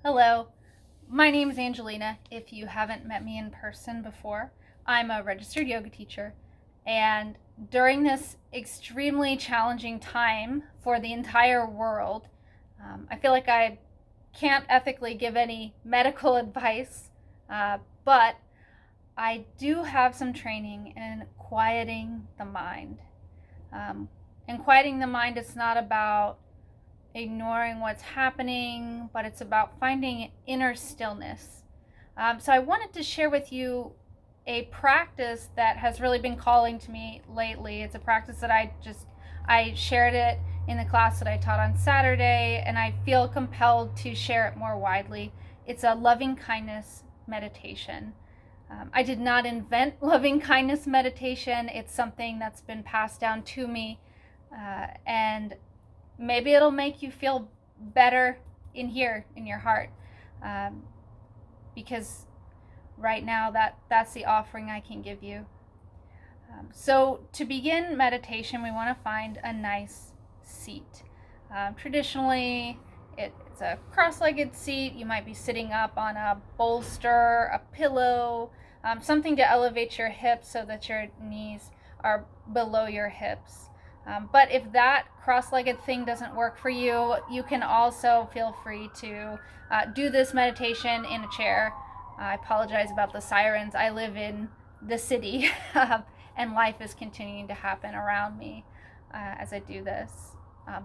Hello, my name is Angelina. If you haven't met me in person before, I'm a registered yoga teacher. And during this extremely challenging time for the entire world, I feel like I can't ethically give any medical advice, but I do have some training in quieting the mind. Um, and quieting the mind is not about ignoring what's happening, but it's about finding inner stillness. So I wanted to share with you a practice that has really been calling to me lately. It's a practice that I shared it in the class that I taught on Saturday, and I feel compelled to share it more widely. It's a loving kindness meditation. I did not invent loving kindness meditation. It's something that's been passed down to me, and maybe it'll make you feel better in here in your heart, um, because right now that's the offering I can give you. So to begin meditation, we want to find a nice seat. Traditionally, it's a cross-legged seat. You might be sitting up on a bolster, a pillow, something to elevate your hips so that your knees are below your hips. But if that cross-legged thing doesn't work for you, you can also feel free to do this meditation in a chair. I apologize about the sirens. I live in the city, and life is continuing to happen around me as I do this.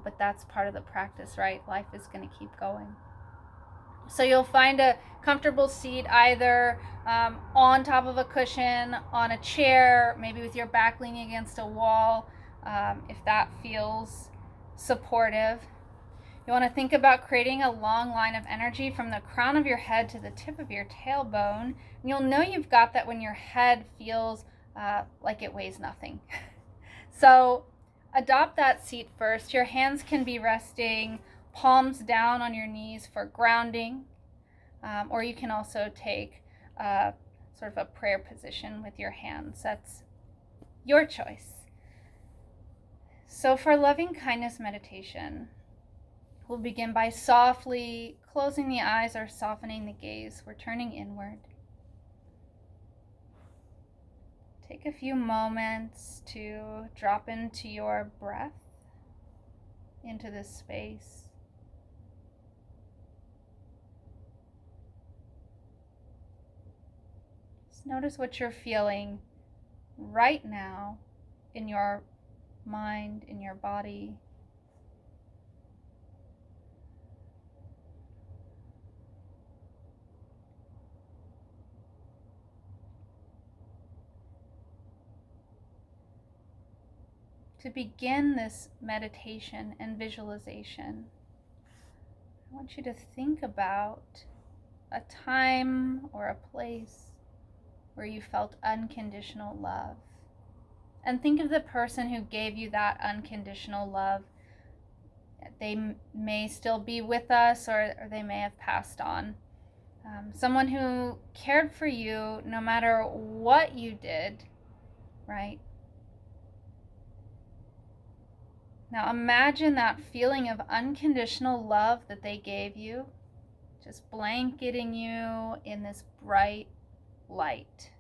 But that's part of the practice, right? Life is going to keep going. So you'll find a comfortable seat either on top of a cushion, on a chair, maybe with your back leaning against a wall, if that feels supportive. You want to think about creating a long line of energy from the crown of your head to the tip of your tailbone. And you'll know you've got that when your head feels like it weighs nothing. So adopt that seat first. Your hands can be resting palms down on your knees for grounding, or you can also take sort of a prayer position with your hands. That's your choice. So for loving kindness meditation, we'll begin by softly closing the eyes or softening the gaze. We're turning inward. Take a few moments to drop into your breath, into this space. Just notice what you're feeling right now in your mind, in your body. To begin this meditation and visualization, I want you to think about a time or a place where you felt unconditional love. And think of the person who gave you that unconditional love. They may still be with us, or they may have passed on. Someone who cared for you no matter what you did, right? Now imagine that feeling of unconditional love that they gave you, just blanketing you in this bright light.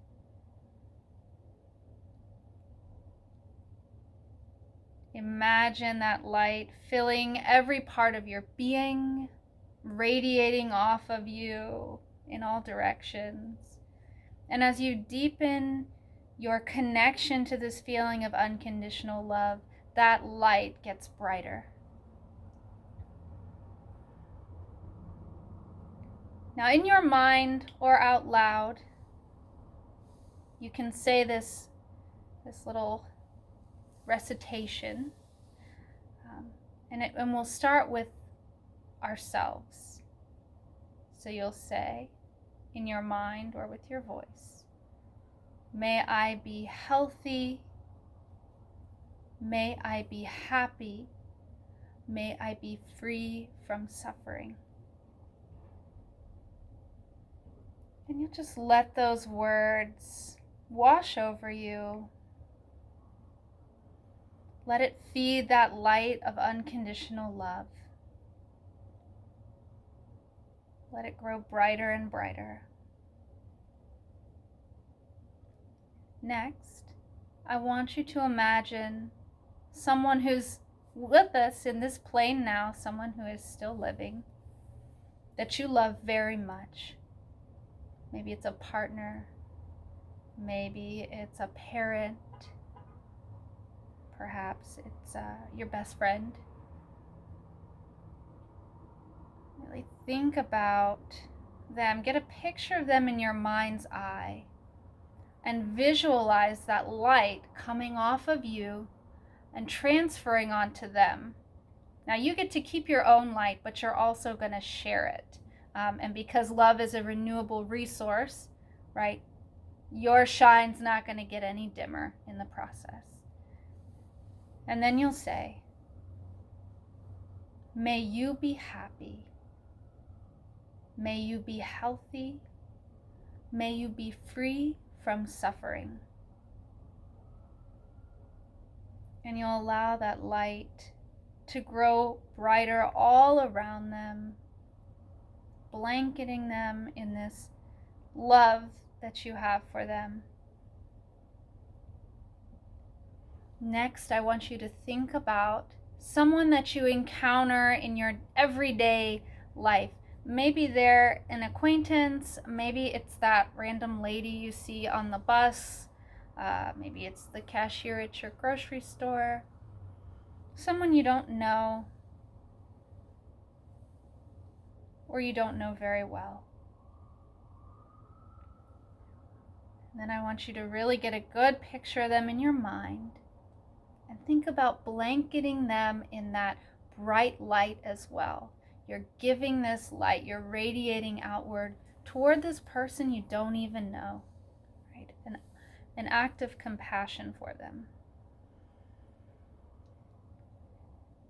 Imagine that light filling every part of your being, radiating off of you in all directions. And as you deepen your connection to this feeling of unconditional love, that light gets brighter. Now, in your mind or out loud, you can say this little recitation, and we'll start with ourselves. So you'll say in your mind or with your voice, may I be healthy, may I be happy, may I be free from suffering. And you just let those words wash over you. Let it feed that light of unconditional love. Let it grow brighter and brighter. Next, I want you to imagine someone who's with us in this plane now, someone who is still living, that you love very much. Maybe it's a partner, maybe it's a parent, perhaps it's your best friend. Really think about them, get a picture of them in your mind's eye, and visualize that light coming off of you and transferring onto them. Now you get to keep your own light, but you're also going to share it. And because love is a renewable resource, right, your shine's not going to get any dimmer in the process. And then you'll say, may you be happy. May you be healthy. May you be free from suffering. And you'll allow that light to grow brighter all around them, blanketing them in this love that you have for them. Next, I want you to think about someone that you encounter in your everyday life. Maybe they're an acquaintance, maybe it's that random lady you see on the bus, maybe it's the cashier at your grocery store, someone you don't know or you don't know very well. And then I want you to really get a good picture of them in your mind and think about blanketing them in that bright light as well. You're giving this light, you're radiating outward toward this person you don't even know, right? An act of compassion for them.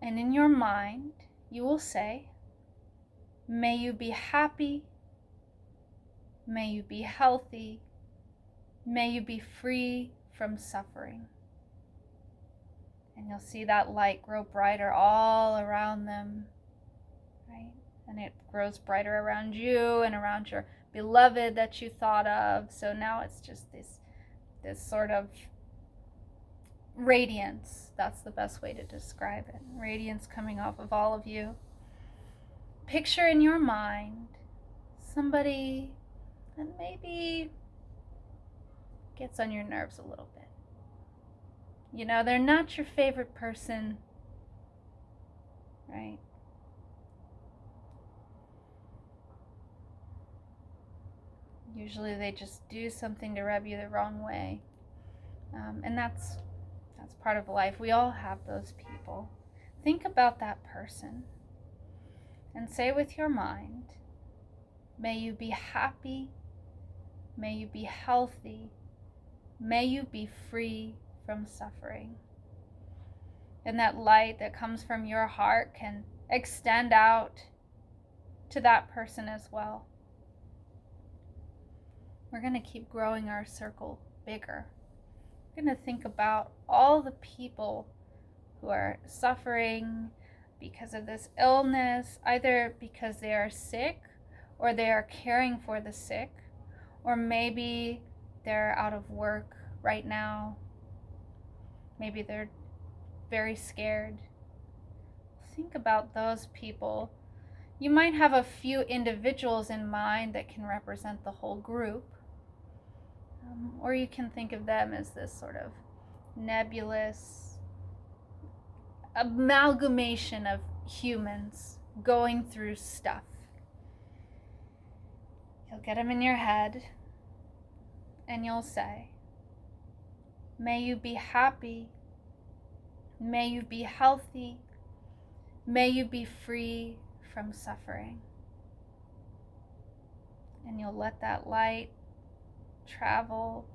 And in your mind, you will say, may you be happy, may you be healthy, may you be free from suffering. And you'll see that light grow brighter all around them. Right? And it grows brighter around you and around your beloved that you thought of. So now it's just this sort of radiance. That's the best way to describe it. Radiance coming off of all of you. Picture in your mind somebody that maybe gets on your nerves a little bit. You know, they're not your favorite person, right? Usually they just do something to rub you the wrong way. And that's part of life. We all have those people. Think about that person and say with your mind, may you be happy, may you be healthy, may you be free from suffering. And that light that comes from your heart can extend out to that person as well. We're going to keep growing our circle bigger. We're going to think about all the people who are suffering because of this illness, either because they are sick or they are caring for the sick, or maybe they're out of work right now. Maybe they're very scared. Think about those people. You might have a few individuals in mind that can represent the whole group. Or you can think of them as this sort of nebulous amalgamation of humans going through stuff. You'll get them in your head and you'll say, may you be happy, may you be healthy, may you be free from suffering. And you'll let that light travel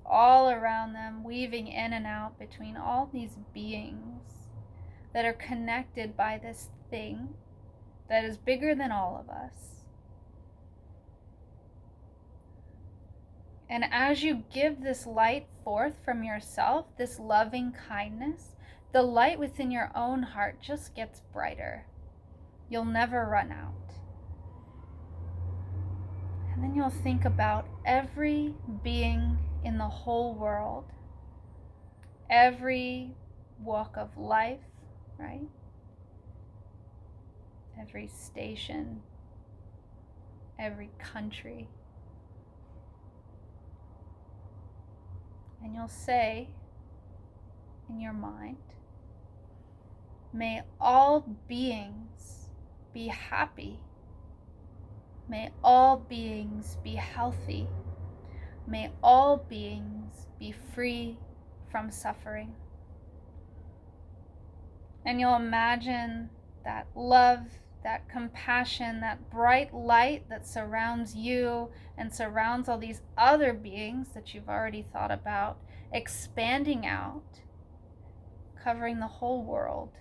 all around them, weaving in and out between all these beings that are connected by this thing that is bigger than all of us. And as you give this light forth from yourself, this loving kindness, the light within your own heart just gets brighter. You'll never run out. And then you'll think about every being in the whole world, every walk of life, right? Every station, every country. And you'll say in your mind, may all beings be happy. May all beings be healthy. May all beings be free from suffering. And you'll imagine that love, that compassion, that bright light that surrounds you and surrounds all these other beings that you've already thought about, expanding out, covering the whole world.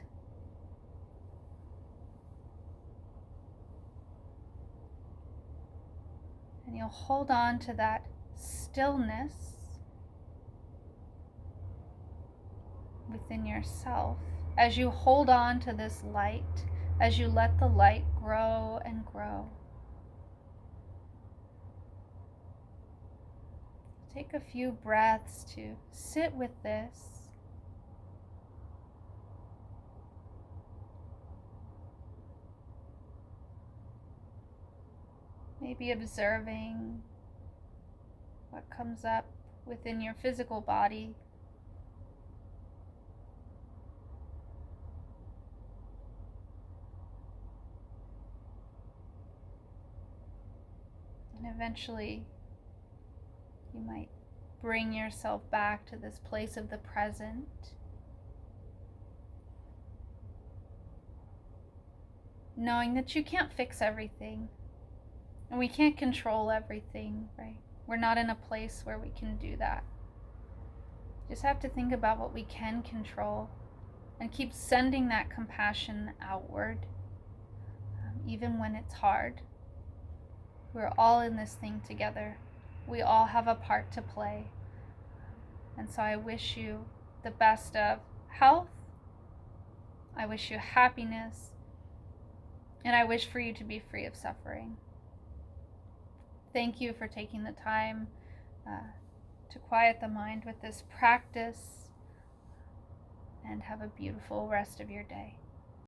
And you'll hold on to that stillness within yourself as you hold on to this light, as you let the light grow and grow. Take a few breaths to sit with this. Maybe observing what comes up within your physical body. And eventually, you might bring yourself back to this place of the present. Knowing that you can't fix everything. And we can't control everything, right? We're not in a place where we can do that. Just have to think about what we can control and keep sending that compassion outward, even when it's hard. We're all in this thing together. We all have a part to play. And so I wish you the best of health. I wish you happiness. And I wish for you to be free of suffering. Thank you for taking the time to quiet the mind with this practice, and have a beautiful rest of your day.